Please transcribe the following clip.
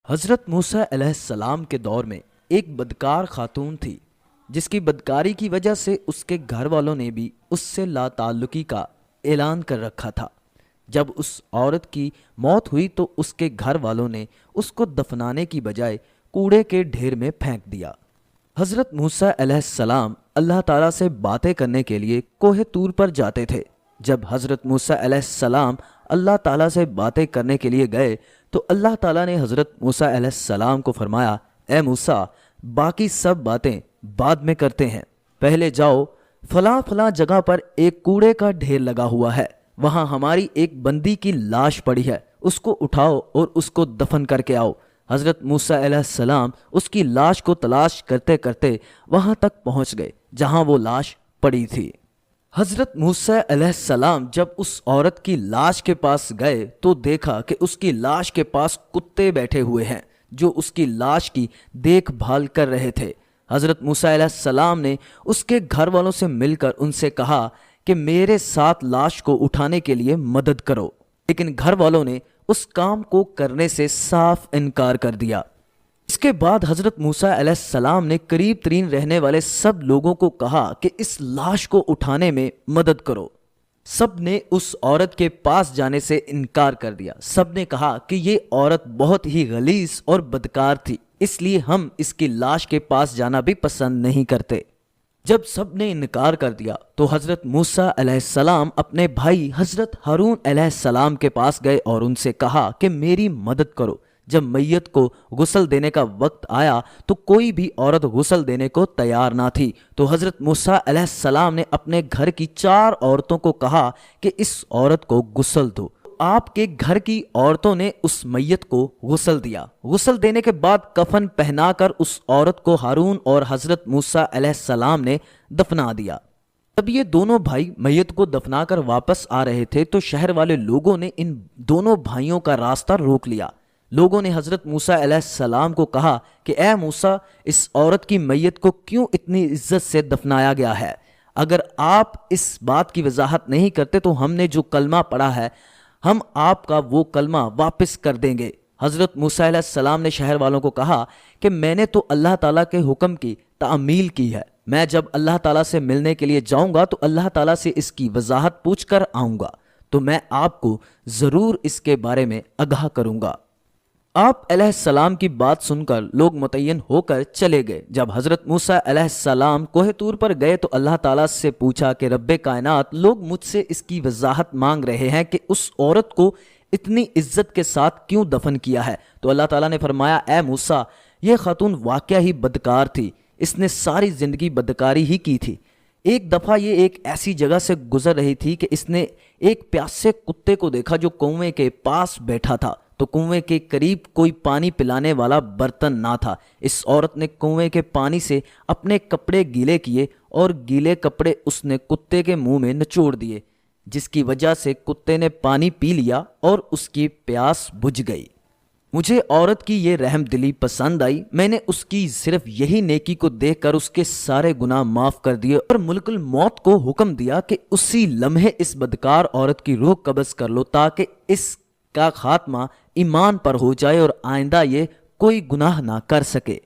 حضرت موسیٰ علیہ السلام کے دور میں ایک بدکار خاتون تھی جس کی بدکاری کی وجہ سے اس کے گھر والوں نے بھی اس سے لا تعلقی کا اعلان کر رکھا تھا۔ جب اس عورت کی موت ہوئی تو اس کے گھر والوں نے اس کو دفنانے کی بجائے کوڑے کے ڈھیر میں پھینک دیا۔ حضرت موسیٰ علیہ السلام اللہ تعالیٰ سے باتیں کرنے کے لیے کوہ طور پر جاتے تھے۔ جب حضرت موسیٰ علیہ السلام اللہ تعالیٰ سے باتیں کرنے کے لیے گئے تو اللہ تعالیٰ نے حضرت موسیٰ علیہ السلام کو فرمایا، اے موسیٰ، باقی سب باتیں بعد میں کرتے ہیں، پہلے جاؤ، فلاں فلاں جگہ پر ایک کوڑے کا ڈھیر لگا ہوا ہے، وہاں ہماری ایک بندی کی لاش پڑی ہے، اس کو اٹھاؤ اور اس کو دفن کر کے آؤ۔ حضرت موسیٰ علیہ السلام اس کی لاش کو تلاش کرتے کرتے وہاں تک پہنچ گئے جہاں وہ لاش پڑی تھی۔ حضرت موسیٰ علیہ السلام جب اس عورت کی لاش کے پاس گئے تو دیکھا کہ اس کی لاش کے پاس کتے بیٹھے ہوئے ہیں جو اس کی لاش کی دیکھ بھال کر رہے تھے۔ حضرت موسیٰ علیہ السلام نے اس کے گھر والوں سے مل کر ان سے کہا کہ میرے ساتھ لاش کو اٹھانے کے لیے مدد کرو، لیکن گھر والوں نے اس کام کو کرنے سے صاف انکار کر دیا۔ اس کے بعد حضرت موسیٰ علیہ السلام نے قریب ترین رہنے والے سب لوگوں کو کہا کہ اس لاش کو اٹھانے میں مدد کرو۔ سب نے اس عورت کے پاس جانے سے انکار کر دیا۔ سب نے کہا کہ یہ عورت بہت ہی غلیظ اور بدکار تھی، اس لیے ہم اس کی لاش کے پاس جانا بھی پسند نہیں کرتے۔ جب سب نے انکار کر دیا تو حضرت موسیٰ علیہ السلام اپنے بھائی حضرت ہارون علیہ السلام کے پاس گئے اور ان سے کہا کہ میری مدد کرو۔ جب میت کو غسل دینے کا وقت آیا تو کوئی بھی عورت غسل دینے کو تیار نہ تھی، تو حضرت موسیٰ علیہ السلام نے اپنے گھر کی 4 عورتوں کو کہا کہ اس عورت کو غسل دو۔ آپ کے گھر کی عورتوں نے اس میت کو غسل دیا۔ غسل دینے کے بعد کفن پہنا کر اس عورت کو ہارون اور حضرت موسیٰ علیہ السلام نے دفنا دیا۔ جب یہ دونوں بھائی میت کو دفنا کر واپس آ رہے تھے تو شہر والے لوگوں نے ان دونوں بھائیوں کا راستہ روک لیا۔ لوگوں نے حضرت موسیٰ علیہ السلام کو کہا کہ اے موسیٰ، اس عورت کی میت کو کیوں اتنی عزت سے دفنایا گیا ہے؟ اگر آپ اس بات کی وضاحت نہیں کرتے تو ہم نے جو کلمہ پڑھا ہے ہم آپ کا وہ کلمہ واپس کر دیں گے۔ حضرت موسیٰ علیہ السلام نے شہر والوں کو کہا کہ میں نے تو اللہ تعالیٰ کے حکم کی تعمیل کی ہے، میں جب اللہ تعالیٰ سے ملنے کے لیے جاؤں گا تو اللہ تعالیٰ سے اس کی وضاحت پوچھ کر آؤں گا، تو میں آپ کو ضرور اس کے بارے میں آگاہ کروں گا۔ آپ علیہ السلام کی بات سن کر لوگ متعین ہو کر چلے گئے۔ جب حضرت موسیٰ علیہ السلام کوہ طور پر گئے تو اللہ تعالیٰ سے پوچھا کہ رب کائنات، لوگ مجھ سے اس کی وضاحت مانگ رہے ہیں کہ اس عورت کو اتنی عزت کے ساتھ کیوں دفن کیا ہے؟ تو اللہ تعالیٰ نے فرمایا، اے موسیٰ، یہ خاتون واقعہ ہی بدکار تھی، اس نے ساری زندگی بدکاری ہی کی تھی۔ ایک دفعہ یہ ایک ایسی جگہ سے گزر رہی تھی کہ اس نے ایک پیاسے کتے کو دیکھا جو کنویں کے پاس بیٹھا تھا، تو کنویں کے قریب کوئی پانی پلانے والا برتن نہ تھا۔ اس عورت نے کنویں کے پانی سے اپنے کپڑے گیلے کیے اور گیلے کپڑے اس نے کتے کے منہ میں نچوڑ دیے، جس کی وجہ سے کتے نے پانی پی لیا اور اس کی پیاس بجھ گئی۔ مجھے عورت کی یہ رحم دلی پسند آئی، میں نے اس کی صرف یہی نیکی کو دیکھ کر اس کے سارے گناہ معاف کر دیے اور ملک الموت کو حکم دیا کہ اسی لمحے اس بدکار عورت کی روح قبض کر لو تاکہ اس کا خاتمہ ایمان پر ہو جائے اور آئندہ یہ کوئی گناہ نہ کر سکے۔